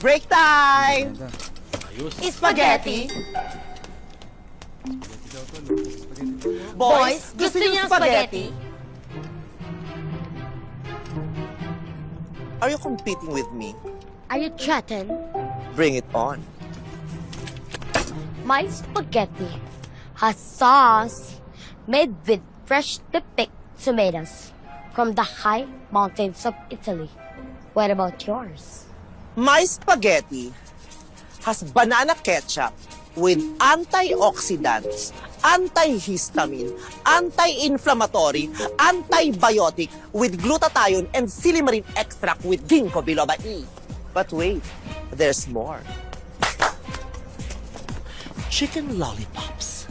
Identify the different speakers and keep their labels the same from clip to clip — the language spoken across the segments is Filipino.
Speaker 1: Break time!
Speaker 2: Ayos.
Speaker 1: Spaghetti!
Speaker 3: Boys, gusto niyo ng spaghetti?
Speaker 1: Are you competing with me?
Speaker 3: Are you threatened?
Speaker 1: Bring it on.
Speaker 3: My spaghetti has sauce made with freshly picked tomatoes from the high mountains of Italy. What about yours?
Speaker 1: My spaghetti has banana ketchup with antioxidants, antihistamine, anti-inflammatory, antibiotic with glutathione and silimarin extract with ginkgo biloba E. But wait, there's more. Chicken lollipops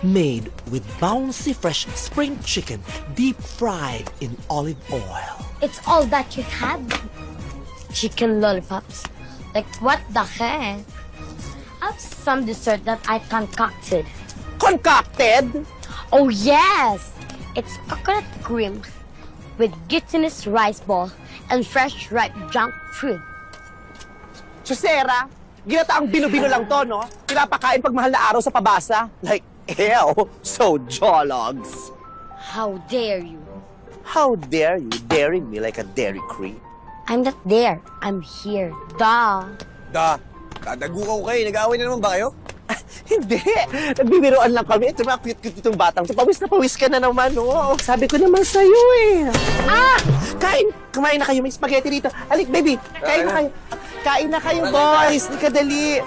Speaker 1: made with bouncy fresh spring chicken deep fried in olive oil.
Speaker 3: It's all that you have? Chicken lollipops? Like what the heck? I have some dessert that I concocted.
Speaker 1: Concocted?
Speaker 3: Oh yes! It's coconut cream with glutinous rice ball and fresh ripe junk fruit.
Speaker 1: Chusera, ginataang bilo-bilo lang to, no? Pinapakain pag mahal na araw sa pabasa. Like, ew, so jologs.
Speaker 3: How dare you?
Speaker 1: How dare you daring me like a dairy queen?
Speaker 3: I'm not there. I'm here. Duh.
Speaker 4: Dadagukaw kayo. Nag-aaway na naman ba kayo?
Speaker 1: Hindi, nagbibiroan lang kami. Ito mga cute-cute itong batang. Pawis na pawis ka na naman, no? Sabi ko naman sa'yo, eh. Ah! Kumain na kayo. May spaghetti dito. Alik, baby. Kain na kayo. Kain na kayo, boys. Kadali.